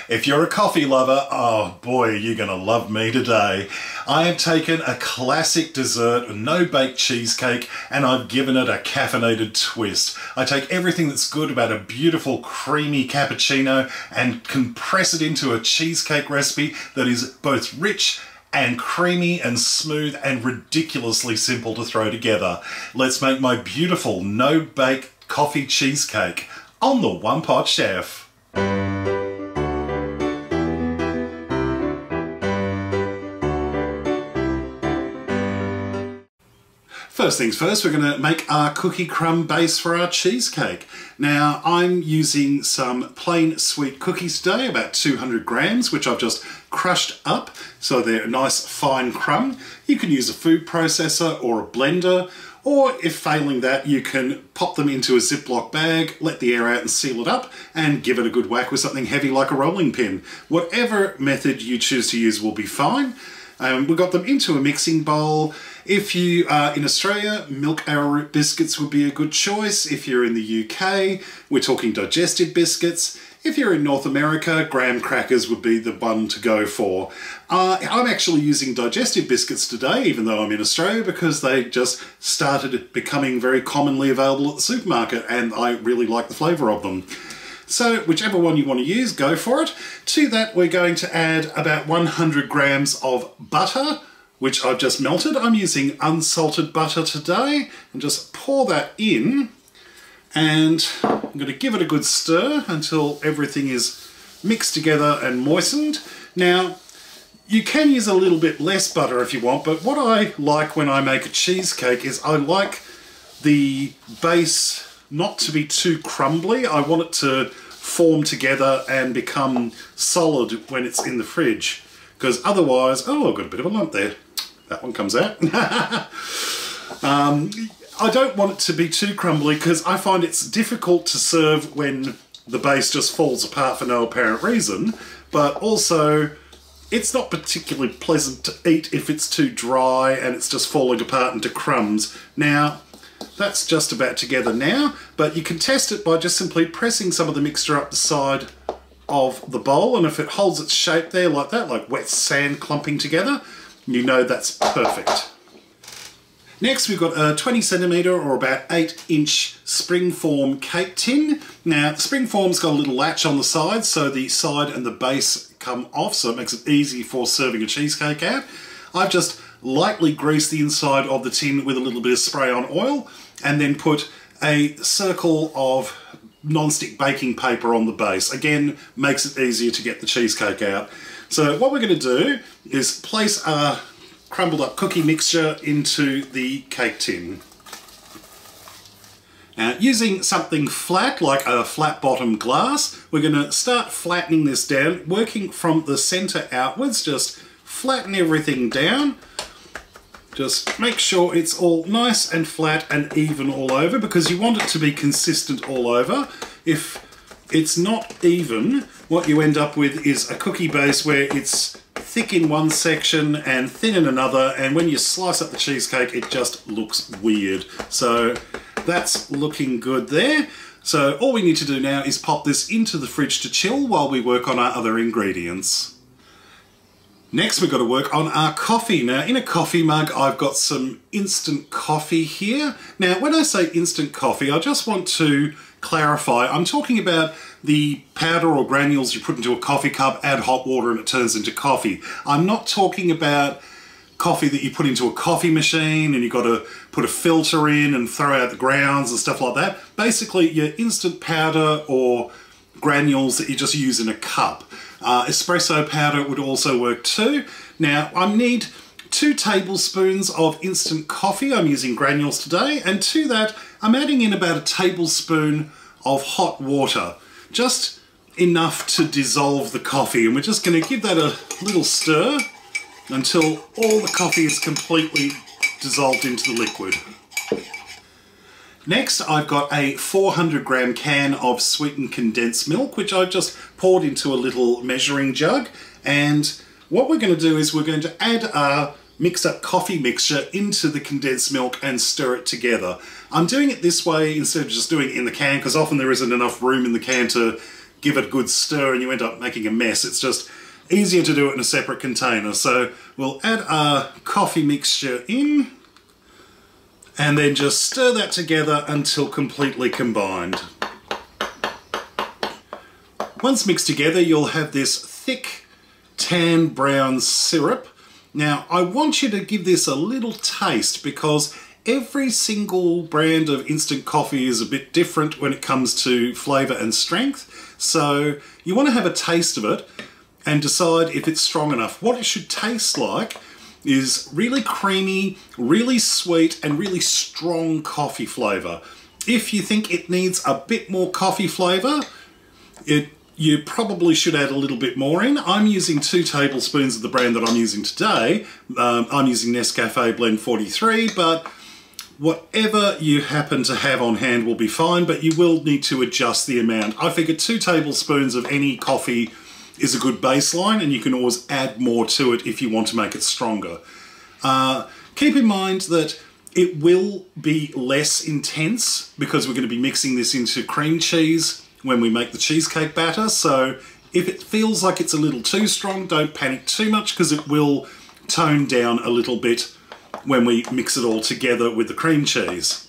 If you're a coffee lover, oh boy, you're going to love me today. I have taken a classic dessert, a No Bake Cheesecake, and I've given it a caffeinated twist. I take everything that's good about a beautiful creamy cappuccino and compress it into a cheesecake recipe that is both rich and creamy and smooth and ridiculously simple to throw together. Let's make my beautiful No Bake coffee cheesecake on the One Pot Chef. First things first, we're going to make our cookie crumb base for our cheesecake. Now, I'm using some plain sweet cookies today, about 200 grams, which I've just crushed up so they're a nice fine crumb. You can use a food processor or a blender, or if failing that, you can pop them into a Ziploc bag, let the air out and seal it up, and give it a good whack with something heavy like a rolling pin. Whatever method you choose to use will be fine. We got them into a mixing bowl. If you are in Australia, milk arrowroot biscuits would be a good choice. If you're in the UK, we're talking digested biscuits. If you're in North America, graham crackers would be the one to go for. I'm actually using digestive biscuits today, even though I'm in Australia, because they just started becoming very commonly available at the supermarket, and I really like the flavour of them. So whichever one you want to use, go for it. To that, we're going to add about 100 grams of butter, which I've just melted. I'm using unsalted butter today, and just pour that in. And I'm going to give it a good stir until everything is mixed together and moistened. Now, you can use a little bit less butter if you want, but what I like when I make a cheesecake is I like the base not to be too crumbly. I want it to form together and become solid when it's in the fridge, because otherwise, oh, I've got a bit of a lump there. That one comes out. I don't want it to be too crumbly because I find it's difficult to serve when the base just falls apart for no apparent reason, but also it's not particularly pleasant to eat if it's too dry and it's just falling apart into crumbs. Now, that's just about together now, but you can test it by just simply pressing some of the mixture up the side of the bowl, and if it holds its shape there like that, like wet sand clumping together, you know that's perfect. Next, we've got a 20 centimetre or about 8 inch springform cake tin. Now, the springform's got a little latch on the side, so the side and the base come off, so it makes it easy for serving a cheesecake out. I've just lightly greased the inside of the tin with a little bit of spray-on oil, and then put a circle of non-stick baking paper on the base. Again, makes it easier to get the cheesecake out. So what we're going to do is place our crumbled up cookie mixture into the cake tin. Now, using something flat, like a flat bottom glass, we're going to start flattening this down, working from the centre outwards. Just flatten everything down. Just make sure it's all nice and flat and even all over, because you want it to be consistent all over. If it's not even, what you end up with is a cookie base where it's thick in one section and thin in another, and when you slice up the cheesecake it just looks weird. So that's looking good there. So all we need to do now is pop this into the fridge to chill while we work on our other ingredients. Next, we've got to work on our coffee. Now, in a coffee mug, I've got some instant coffee here. Now, when I say instant coffee, I just want to clarify, I'm talking about the powder or granules you put into a coffee cup, add hot water, and it turns into coffee. I'm not talking about coffee that you put into a coffee machine and you've got to put a filter in and throw out the grounds and stuff like that. Basically, your instant powder or granules that you just use in a cup. Espresso powder would also work too. Now, I need 2 tablespoons of instant coffee. I'm using granules today, and to that I'm adding in about a tablespoon of hot water, just enough to dissolve the coffee, and we're just going to give that a little stir until all the coffee is completely dissolved into the liquid. Next, I've got a 400 gram can of sweetened condensed milk, which I've just poured into a little measuring jug. And what we're going to do is we're going to add our mixed up coffee mixture into the condensed milk and stir it together. I'm doing it this way instead of just doing it in the can, because often there isn't enough room in the can to give it a good stir and you end up making a mess. It's just easier to do it in a separate container. So we'll add our coffee mixture in and then just stir that together until completely combined. Once mixed together, you'll have this thick tan brown syrup. Now, I want you to give this a little taste because every single brand of instant coffee is a bit different when it comes to flavour and strength. So you want to have a taste of it and decide if it's strong enough. What it should taste like is really creamy, really sweet, and really strong coffee flavour. If you think it needs a bit more coffee flavour, you probably should add a little bit more in. I'm using 2 tablespoons of the brand that I'm using today. I'm using Nescafe Blend 43, but whatever you happen to have on hand will be fine, but you will need to adjust the amount. I figure 2 tablespoons of any coffee is a good baseline, and you can always add more to it if you want to make it stronger. Keep in mind that it will be less intense because we're going to be mixing this into cream cheese when we make the cheesecake batter. So if it feels like it's a little too strong, don't panic too much because it will tone down a little bit when we mix it all together with the cream cheese.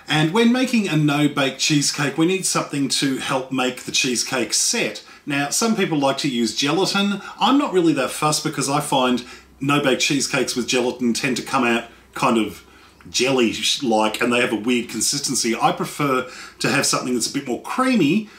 And when making a no-bake cheesecake, we need something to help make the cheesecake set. Now, some people like to use gelatin. I'm not really that fussed because I find no-bake cheesecakes with gelatin tend to come out kind of jelly-like and they have a weird consistency. I prefer to have something that's a bit more creamy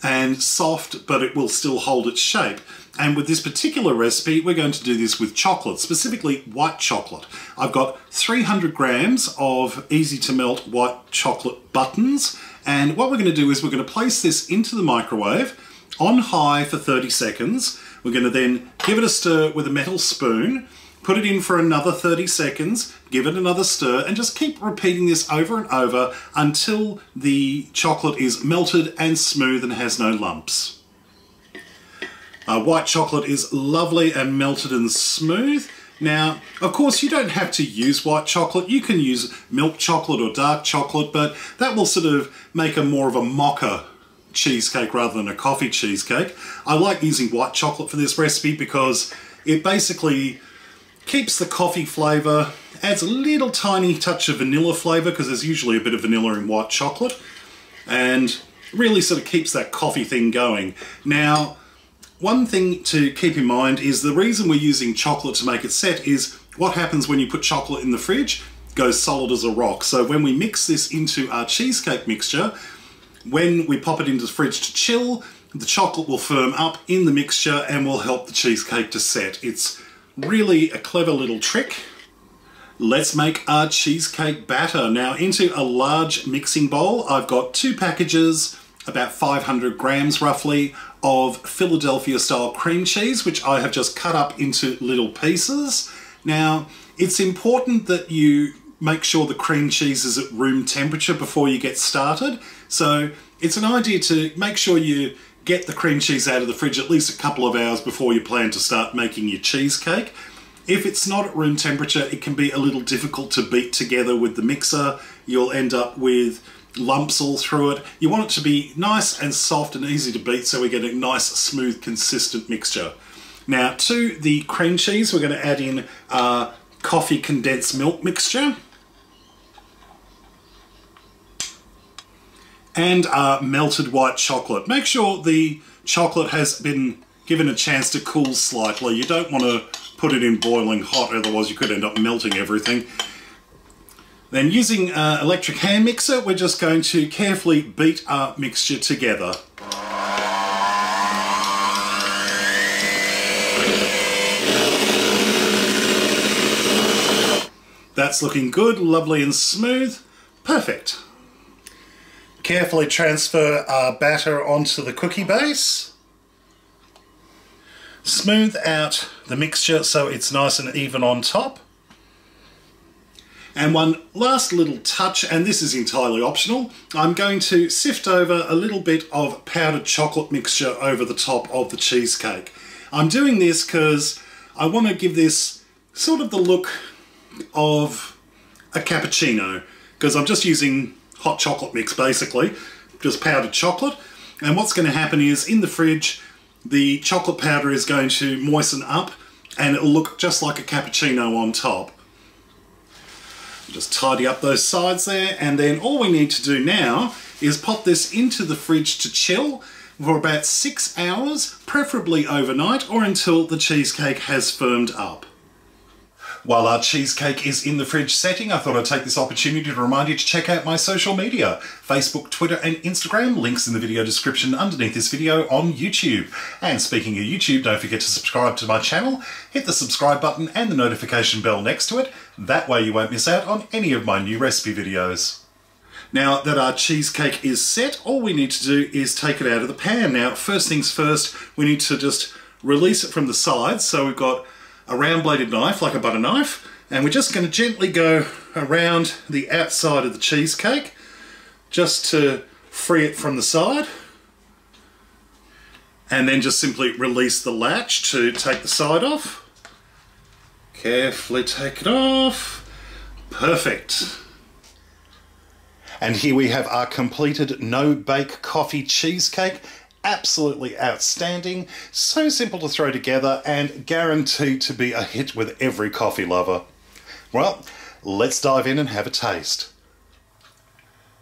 and soft, but it will still hold its shape. And with this particular recipe, we're going to do this with chocolate, specifically white chocolate. I've got 300 grams of easy-to-melt white chocolate buttons, and what we're going to do is we're going to place this into the microwave on high for 30 seconds. We're going to then give it a stir with a metal spoon, put it in for another 30 seconds, give it another stir, and just keep repeating this over and over until the chocolate is melted and smooth and has no lumps. White chocolate is lovely and melted and smooth. Now, of course, you don't have to use white chocolate. You can use milk chocolate or dark chocolate, but that will sort of make a more of a mocha cheesecake rather than a coffee cheesecake. I like using white chocolate for this recipe because it basically keeps the coffee flavour, adds a little tiny touch of vanilla flavour because there's usually a bit of vanilla in white chocolate, and really sort of keeps that coffee thing going. Now, one thing to keep in mind is the reason we're using chocolate to make it set is what happens when you put chocolate in the fridge? It goes solid as a rock. So when we mix this into our cheesecake mixture, when we pop it into the fridge to chill, the chocolate will firm up in the mixture and will help the cheesecake to set. It's really a clever little trick. Let's make our cheesecake batter. Now, into a large mixing bowl, I've got 2 packages, about 500 grams roughly, of Philadelphia style cream cheese, which I have just cut up into little pieces. Now, it's important that you make sure the cream cheese is at room temperature before you get started. So it's an idea to make sure you get the cream cheese out of the fridge at least a couple of hours before you plan to start making your cheesecake. If it's not at room temperature, it can be a little difficult to beat together with the mixer. You'll end up with lumps all through it. You want it to be nice and soft and easy to beat so we get a nice, smooth, consistent mixture. Now, to the cream cheese, we're going to add in our coffee condensed milk mixture and our melted white chocolate. Make sure the chocolate has been given a chance to cool slightly. You don't want to put it in boiling hot, otherwise you could end up melting everything. Then using an electric hand mixer, we're just going to carefully beat our mixture together. That's looking good, lovely and smooth. Perfect. Carefully transfer our batter onto the cookie base. Smooth out the mixture so it's nice and even on top. And one last little touch, and this is entirely optional, I'm going to sift over a little bit of powdered chocolate mixture over the top of the cheesecake. I'm doing this because I want to give this sort of the look of a cappuccino, because I'm just using hot chocolate mix basically, just powdered chocolate. And what's going to happen is, in the fridge, the chocolate powder is going to moisten up and it'll look just like a cappuccino on top. Just tidy up those sides there, and then all we need to do now is pop this into the fridge to chill for about 6 hours, preferably overnight, or until the cheesecake has firmed up. While our cheesecake is in the fridge setting, I thought I'd take this opportunity to remind you to check out my social media: Facebook, Twitter and Instagram, links in the video description underneath this video on YouTube. And speaking of YouTube, don't forget to subscribe to my channel, hit the subscribe button and the notification bell next to it. That way you won't miss out on any of my new recipe videos. Now that our cheesecake is set, all we need to do is take it out of the pan. Now, first things first, we need to just release it from the sides. So we've got a round bladed knife, like a butter knife, and we're just going to gently go around the outside of the cheesecake just to free it from the side, and then just simply release the latch to take the side off. Carefully take it off. Perfect. And here we have our completed no-bake coffee cheesecake. Absolutely outstanding, so simple to throw together and guaranteed to be a hit with every coffee lover. Well, let's dive in and have a taste.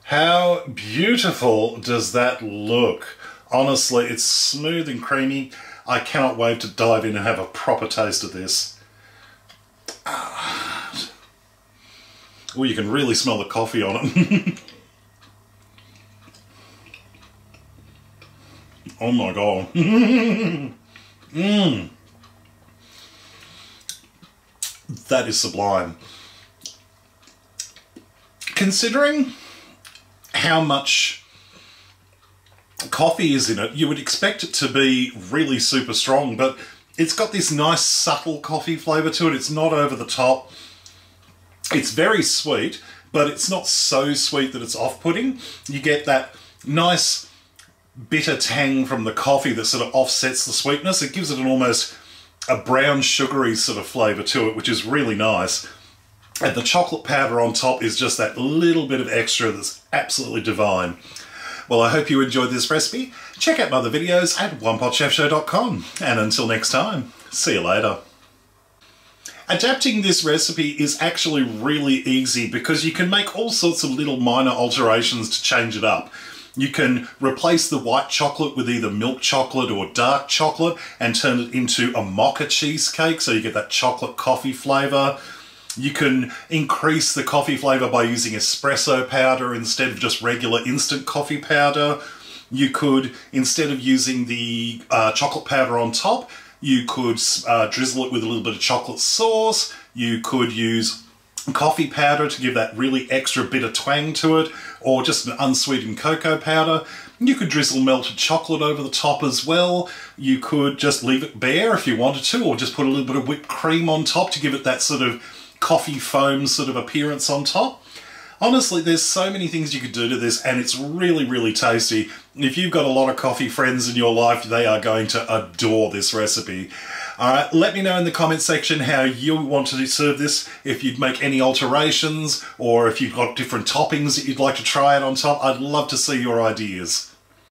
How beautiful does that look? Honestly, it's smooth and creamy. I cannot wait to dive in and have a proper taste of this. Oh, you can really smell the coffee on it. Oh my god. That is sublime. Considering how much coffee is in it, you would expect it to be really super strong, but it's got this nice subtle coffee flavour to it. It's not over the top. It's very sweet, but it's not so sweet that it's off-putting. You get that nice bitter tang from the coffee that sort of offsets the sweetness. It gives it an almost a brown sugary sort of flavour to it, which is really nice. And the chocolate powder on top is just that little bit of extra that's absolutely divine. Well, I hope you enjoyed this recipe. Check out my other videos at OnePotChefShow.com. And until next time, see you later. Adapting this recipe is actually really easy because you can make all sorts of little minor alterations to change it up. You can replace the white chocolate with either milk chocolate or dark chocolate and turn it into a mocha cheesecake, so you get that chocolate coffee flavour. You can increase the coffee flavour by using espresso powder instead of just regular instant coffee powder. You could, instead of using the chocolate powder on top, you could drizzle it with a little bit of chocolate sauce. You could use coffee powder to give that really extra bitter twang to it, or just an unsweetened cocoa powder. You could drizzle melted chocolate over the top as well. You could just leave it bare if you wanted to, or just put a little bit of whipped cream on top to give it that sort of coffee foam sort of appearance on top. Honestly, there's so many things you could do to this, and it's really, really tasty. If you've got a lot of coffee friends in your life, they are going to adore this recipe. Alright, let me know in the comments section how you want to serve this, if you'd make any alterations, or if you've got different toppings that you'd like to try it on top. I'd love to see your ideas.